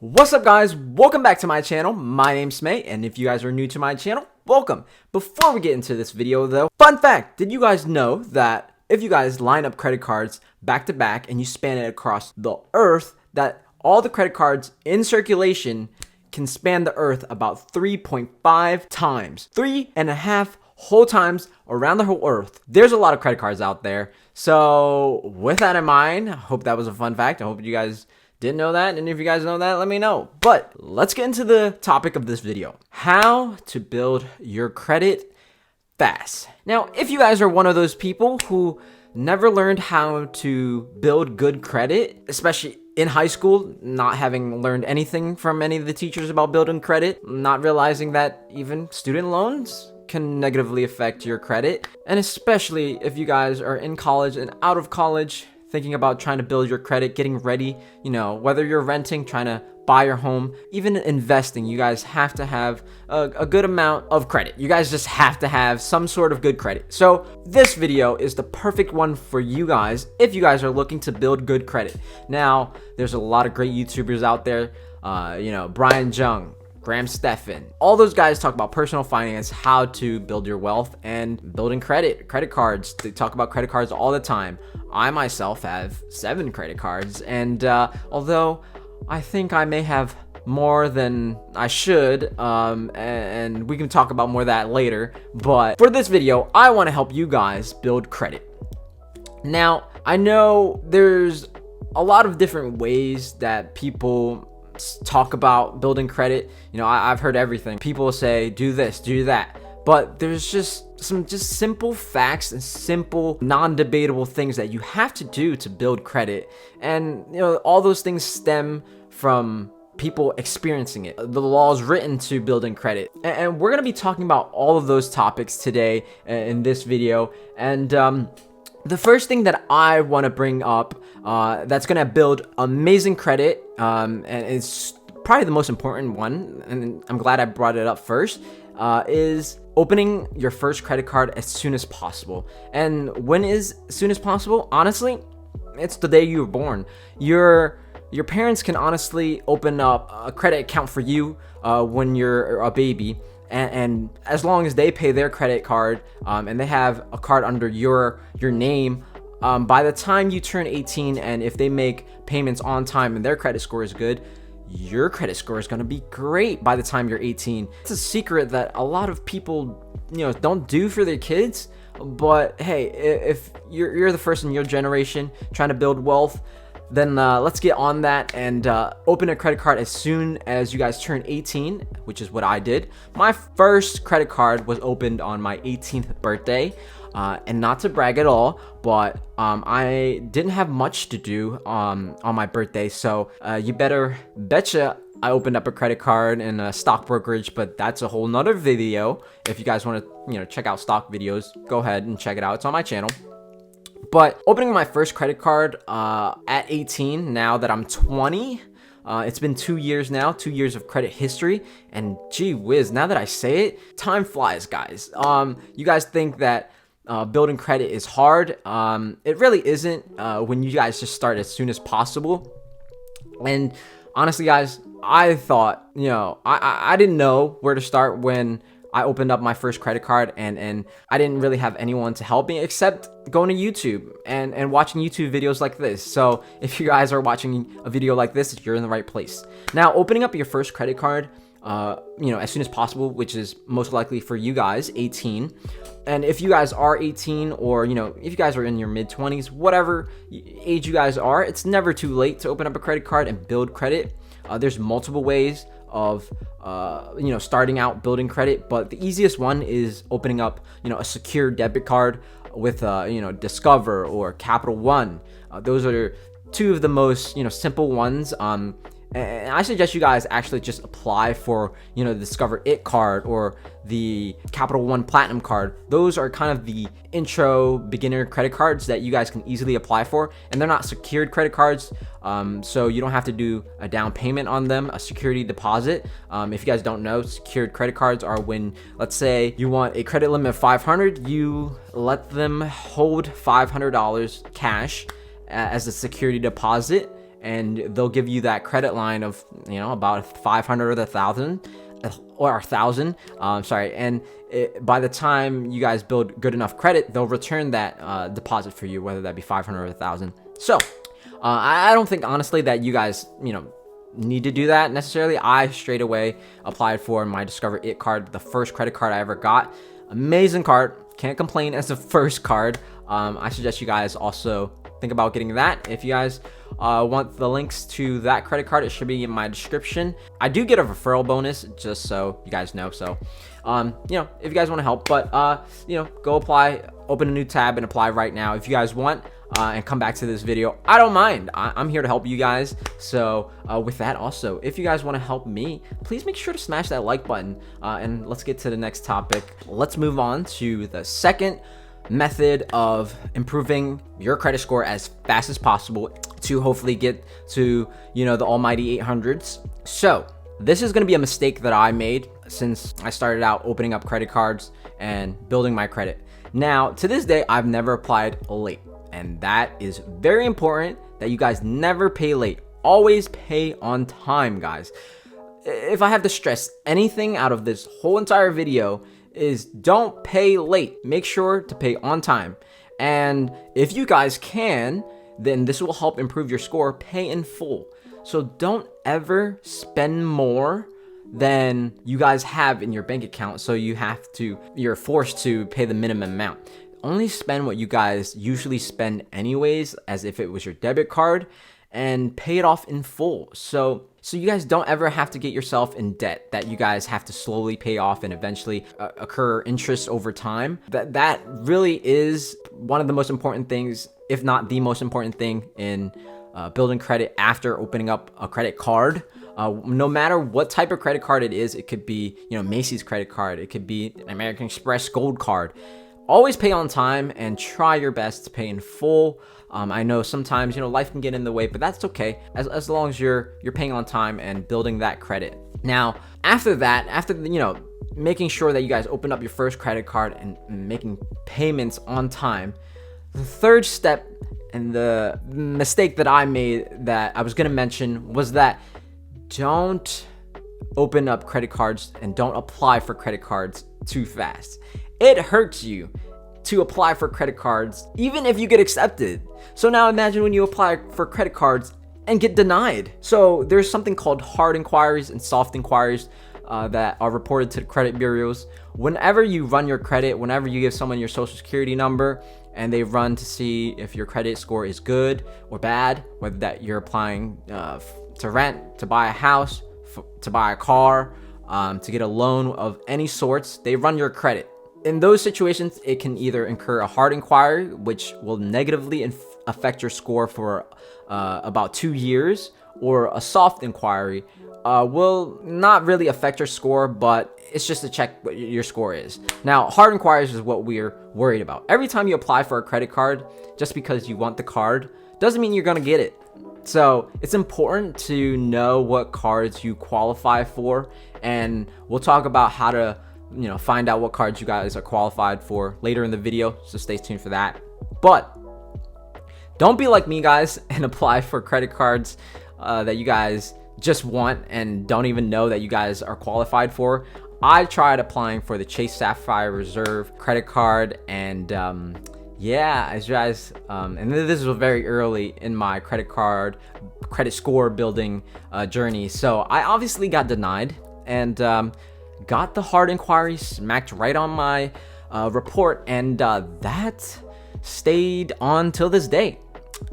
What's up, guys? Welcome back to my channel. My name's Smay, and if you guys are new to my channel, welcome. Before we get into this video though, fun fact, did you guys know that if you guys line up credit cards back to back and you span it across the earth, that all the credit cards in circulation can span the earth about 3.5 times, 3.5 whole times around the whole earth. There's a lot of credit cards out there. So with that in mind, I hope that was a fun fact. I hope you guys didn't know that, and if you guys know that, let me know. But let's get into the topic of this video: how to build your credit fast. Now, if you guys are one of those people who never learned how to build good credit, especially in high school, not having learned anything from any of the teachers about building credit, not realizing that even student loans can negatively affect your credit, and especially if you guys are in college and out of college, thinking about trying to build your credit, getting ready, whether you're renting, trying to buy your home, even investing, you guys have to have a good amount of credit. You guys just have to have some sort of good credit. So this video is the perfect one for you guys if you guys are looking to build good credit. Now, there's a lot of great YouTubers out there, Brian Jung, Graham Stephan, all those guys talk about personal finance, how to build your wealth, and building credit cards. They talk about credit cards all the time. I myself have 7 credit cards, and although I think I may have more than I should, and we can talk about more of that later, but for this video, I want to help you guys build credit. Now, I know there's a lot of different ways that people talk about building credit. I've heard everything. People say do this, do that, but there's just some simple facts and simple non-debatable things that you have to do to build credit, and all those things stem from people experiencing it, the laws written to building credit, and we're going to be talking about all of those topics today in this video. And the first thing that I want to bring up that's going to build amazing credit, and it's probably the most important one, and I'm glad I brought it up first, is opening your first credit card as soon as possible. And when is as soon as possible? Honestly, it's the day you were born. Your parents can honestly open up a credit account for you when you're a baby. And as long as they pay their credit card and they have a card under your name, by the time you turn 18, and if they make payments on time and their credit score is good, your credit score is going to be great by the time you're 18. It's a secret that a lot of people don't do for their kids, but hey, if you're the first in your generation trying to build wealth, then let's get on that and open a credit card as soon as you guys turn 18, which is what I did. My first credit card was opened on my 18th birthday, and not to brag at all, but I didn't have much to do on my birthday, so you betcha I opened up a credit card in a stock brokerage, but that's a whole nother video. If you guys want to check out stock videos, go ahead and check it out. It's on my channel. But opening my first credit card at 18, now that I'm 20, it's been 2 years now, 2 years of credit history, and gee whiz, now that I say it, time flies, guys. You guys think that building credit is hard. It really isn't when you guys just start as soon as possible. And honestly, guys, I thought, I didn't know where to start when I opened up my first credit card, and I didn't really have anyone to help me except going to YouTube and watching YouTube videos like this. So if you guys are watching a video like this, you're in the right place. Now, opening up your first credit card, as soon as possible, which is most likely for you guys, 18. And if you guys are 18, or, if you guys are in your mid-20s, whatever age you guys are, it's never too late to open up a credit card and build credit. There's multiple ways of starting out building credit, but the easiest one is opening up a secure debit card with Discover or Capital One. Those are two of the most simple ones. And I suggest you guys actually just apply for the Discover It card or the Capital One Platinum card. Those are kind of the intro beginner credit cards that you guys can easily apply for, and they're not secured credit cards, so you don't have to do a down payment on them, a security deposit. If you guys don't know, secured credit cards are when, let's say you want a credit limit of $500, you let them hold $500 cash as a security deposit, and they'll give you that credit line of, about 500 or 1,000 or 1,000. Sorry. And by the time you guys build good enough credit, they'll return that deposit for you, whether that be 500 or 1,000. So I don't think honestly that you guys, need to do that necessarily. I straight away applied for my Discover It card, the first credit card I ever got. Amazing card. Can't complain as the first card. I suggest you guys also think about getting that. If you guys want the links to that credit card, it should be in my description. I do get a referral bonus, just so you guys know. So, if you guys want to help, but go apply, open a new tab and apply right now if you guys want. And come back to this video. I don't mind. I'm here to help you guys. So with that, also, if you guys want to help me, please make sure to smash that like button. And let's get to the next topic. Let's move on to the second method of improving your credit score as fast as possible to hopefully get to, the almighty 800s. So this is going to be a mistake that I made since I started out opening up credit cards and building my credit. Now, to this day, I've never applied late. And that is very important, that you guys never pay late. Always pay on time, guys. If I have to stress anything out of this whole entire video, is don't pay late. Make sure to pay on time. And if you guys can, then this will help improve your score. Pay in full. So don't ever spend more than you guys have in your bank account. So you're forced to pay the minimum amount. Only spend what you guys usually spend anyways, as if it was your debit card, and pay it off in full. So you guys don't ever have to get yourself in debt that you guys have to slowly pay off and eventually occur interest over time. That really is one of the most important things, if not the most important thing in building credit after opening up a credit card. No matter what type of credit card it is, it could be, Macy's credit card, it could be an American Express Gold card. Always pay on time and try your best to pay in full. I know sometimes, life can get in the way, but that's okay as long as you're paying on time and building that credit. Now, after making sure that you guys open up your first credit card and making payments on time, the third step and the mistake that I made that I was going to mention was that don't open up credit cards and don't apply for credit cards too fast. It hurts you to apply for credit cards, even if you get accepted. So now imagine when you apply for credit cards and get denied. So there's something called hard inquiries and soft inquiries that are reported to the credit bureaus. Whenever you run your credit, whenever you give someone your social security number and they run to see if your credit score is good or bad, whether that you're applying to rent, to buy a house, to buy a car, to get a loan of any sorts, they run your credit. In those situations, it can either incur a hard inquiry, which will negatively affect your score for about 2 years, or a soft inquiry will not really affect your score, but it's just to check what your score is. Now, hard inquiries is what we're worried about. Every time you apply for a credit card, just because you want the card, doesn't mean you're going to get it. So it's important to know what cards you qualify for, and we'll talk about how to find out what cards you guys are qualified for later in the video, so stay tuned for that. But don't be like me, guys, and apply for credit cards that you guys just want and don't even know that you guys are qualified for. I tried applying for the Chase Sapphire Reserve credit card, and as you guys, and this was very early in my credit score building journey. So I obviously got denied, and got the hard inquiry smacked right on my report, and that stayed on till this day.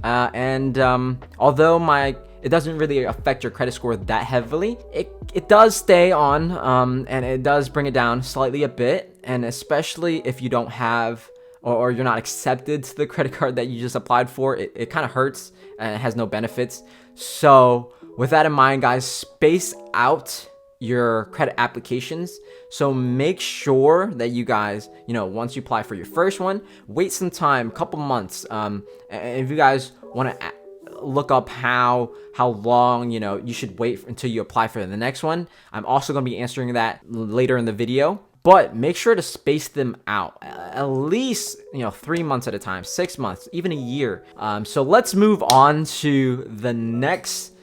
Although it doesn't really affect your credit score that heavily, it does stay on, and it does bring it down slightly a bit, and especially if you don't have or you're not accepted to the credit card that you just applied for, it kind of hurts and it has no benefits. So with that in mind, guys, space out your credit applications. So make sure that you guys, once you apply for your first one, wait some time, a couple months. And if you guys want to look up how long you should wait until you apply for the next one, I'm also going to be answering that later in the video. but make sure to space them out at least 3 months at a time, 6 months, even a year. So let's move on to the next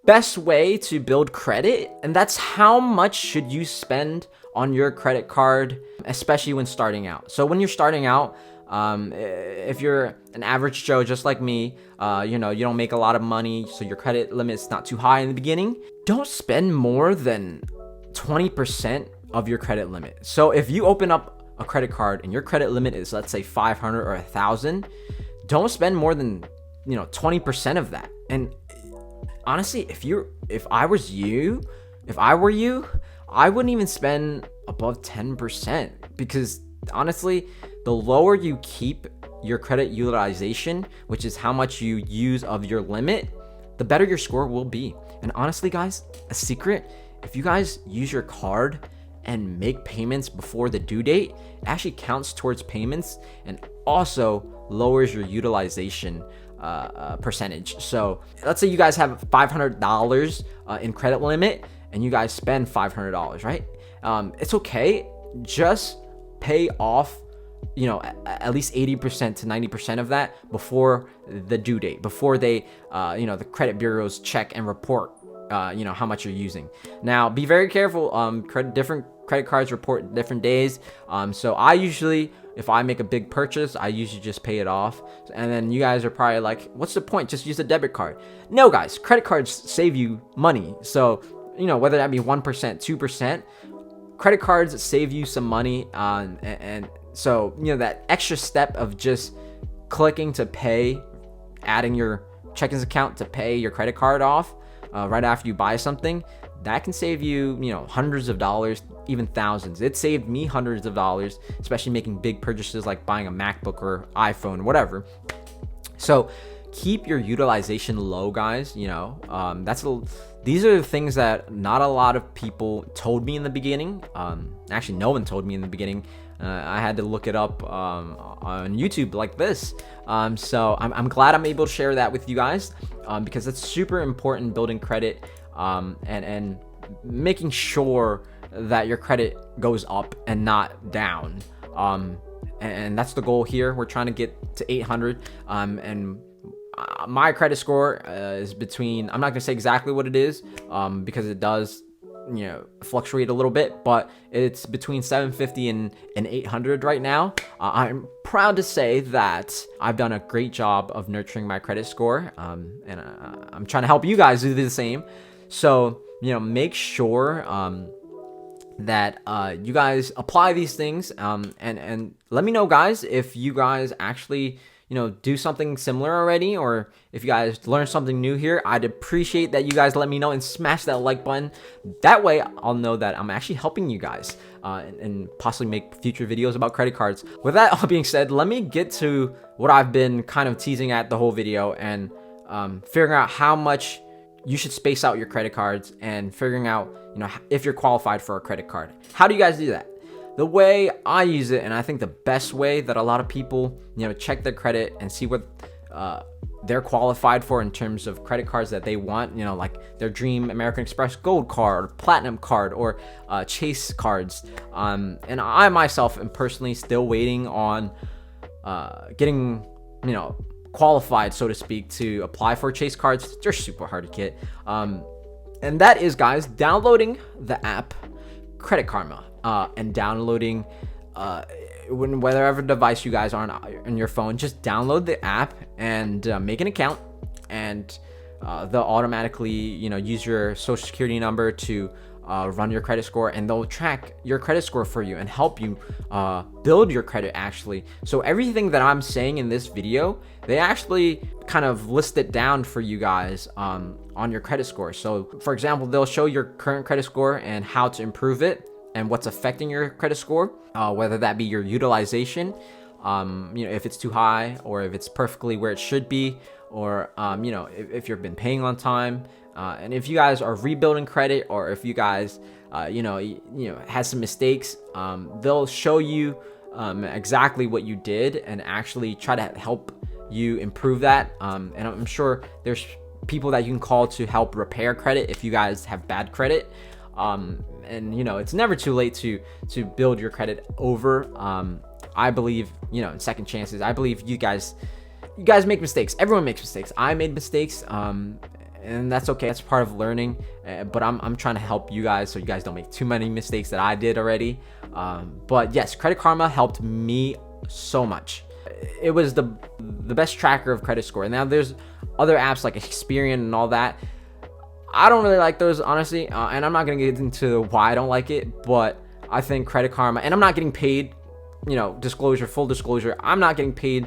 best way to build credit, and that's how much should you spend on your credit card, especially when starting out. So when you're starting out, if you're an average Joe just like me, you don't make a lot of money, so your credit limit's not too high in the beginning, don't spend more than 20% of your credit limit. So if you open up a credit card and your credit limit is, let's say, 500 or 1,000, don't spend more than 20% of that. And honestly, if I were you, I wouldn't even spend above 10%, because honestly, the lower you keep your credit utilization, which is how much you use of your limit, the better your score will be. And honestly, guys, a secret, if you guys use your card and make payments before the due date, it actually counts towards payments and also lowers your utilization percentage. So let's say you guys have $500 in credit limit and you guys spend $500, right? It's okay. Just pay off, at least 80% to 90% of that before the due date, before they, the credit bureaus check and report, how much you're using. Now, be very careful. Different credit cards report different days. So I usually, if I make a big purchase, I usually just pay it off. And then you guys are probably like, what's the point? Just use a debit card. No, guys, credit cards save you money. So, whether that be 1%, 2%, credit cards save you some money. And so, that extra step of just clicking to pay, adding your checkings account to pay your credit card off right after you buy something, that can save you, hundreds of dollars, even thousands. It saved me hundreds of dollars, especially making big purchases like buying a MacBook or iPhone, whatever. So keep your utilization low, guys. These are the things that not a lot of people told me in the beginning. Actually, no one told me in the beginning. I had to look it up on YouTube like this. So I'm glad I'm able to share that with you guys, because it's super important building credit and making sure that your credit goes up and not down. And that's the goal here. We're trying to get to 800. And my credit score is between, I'm not gonna say exactly what it is, because it does fluctuate a little bit, but it's between 750 and 800 right now. I'm proud to say that I've done a great job of nurturing my credit score, and I'm trying to help you guys do the same. So make sure that you guys apply these things, and let me know, guys, if you guys actually do something similar already, or if you guys learn something new here. I'd appreciate that you guys let me know and smash that like button. That way I'll know that I'm actually helping you guys and possibly make future videos about credit cards. With that all being said, let me get to what I've been kind of teasing at the whole video, and figuring out how much you should space out your credit cards, and figuring out if you're qualified for a credit card. How do you guys do that? The way I use it, and I think the best way that a lot of people, check their credit and see what they're qualified for in terms of credit cards that they want, like their dream American Express Gold card, Platinum card, or Chase cards. And I myself am personally still waiting on getting, qualified, so to speak, to apply for Chase cards. They're super hard to get. And that is, guys, downloading the app Credit Karma. And downloading whatever device you guys are on your phone, just download the app and make an account, and they'll automatically use your social security number to run your credit score, and they'll track your credit score for you and help you build your credit, actually. So everything that I'm saying in this video, they actually kind of list it down for you guys on your credit score. So for example, they'll show your current credit score and how to improve it, and what's affecting your credit score, whether that be your utilization, if it's too high, or if it's perfectly where it should be, or if you've been paying on time, and if you guys are rebuilding credit, or if you guys had some mistakes, they'll show you exactly what you did and actually try to help you improve that. And I'm sure there's people that you can call to help repair credit if you guys have bad credit. And you know, it's never too late to build your credit over. I believe, you know, in second chances. I believe you guys make mistakes. Everyone makes mistakes. I made mistakes, and that's okay. That's part of learning. But I'm trying to help you guys so you guys don't make too many mistakes that I did already. But yes, Credit Karma helped me so much. It was the best tracker of credit score. Now there's other apps like Experian and all that. I don't really like those, honestly, and I'm not gonna get into why I don't like it, but I think Credit Karma, and I'm not getting paid, you know, full disclosure, I'm not getting paid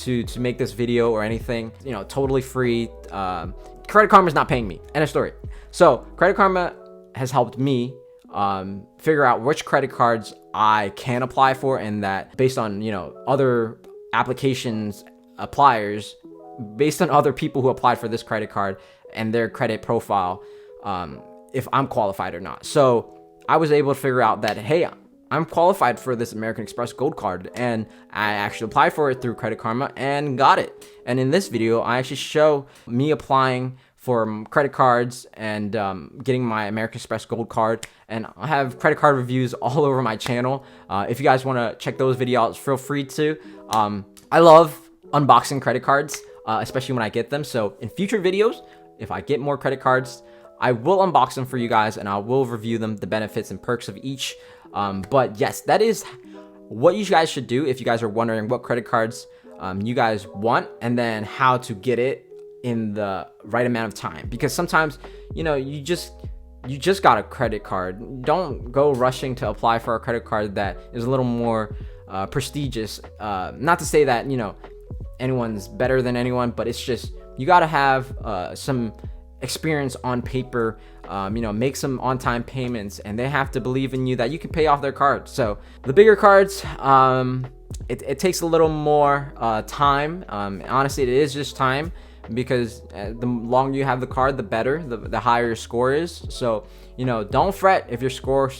to make this video or anything, you know, totally free. Credit Karma is not paying me. End of story. So Credit Karma has helped me figure out which credit cards I can apply for, and that based on, you know, other applications, appliers, based on other people who applied for this credit card and their credit profile, if I'm qualified or not. So I was able to figure out that, hey, I'm qualified for this American Express Gold Card, and I actually applied for it through Credit Karma and got it. And in this video, I actually show me applying for credit cards and getting my American Express Gold Card, and I have credit card reviews all over my channel. If you guys want to check those videos, feel free to. I love unboxing credit cards, especially when I get them. So in future videos, if I get more credit cards, I will unbox them for you guys, and I will review them, the benefits and perks of each. But yes, that is what you guys should do if you guys are wondering what credit cards you guys want, and then how to get it in the right amount of time. Because sometimes, you know, you just got a credit card. Don't go rushing to apply for a credit card that is a little more prestigious. Not to say that, you know, anyone's better than anyone, but it's just, you got to have some experience on paper, you know, make some on-time payments, and they have to believe in you that you can pay off their card. So the bigger cards, it takes a little more time. Honestly, it is just time, because the longer you have the card, the better, the higher your score is. So, you know, don't fret if your score,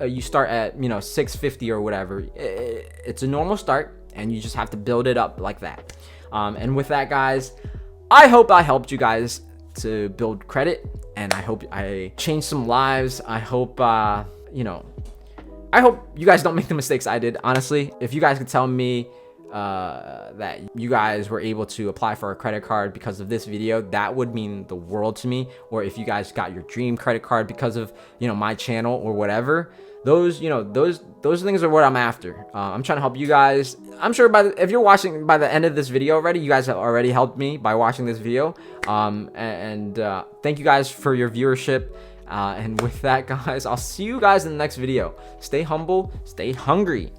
you start at, you know, 650 or whatever. It's a normal start, and you just have to build it up like that. And with that, guys, I hope I helped you guys to build credit, and I hope I changed some lives. I hope, you know, I hope you guys don't make the mistakes I did, honestly. If you guys could tell me that you guys were able to apply for a credit card because of this video, that would mean the world to me. Or if you guys got your dream credit card because of, you know, my channel or whatever, those, you know, those things are what I'm after. I'm trying to help you guys. I'm sure if you're watching by the end of this video already, you guys have already helped me by watching this video. Thank you guys for your viewership. And with that, guys, I'll see you guys in the next video. Stay humble, stay hungry.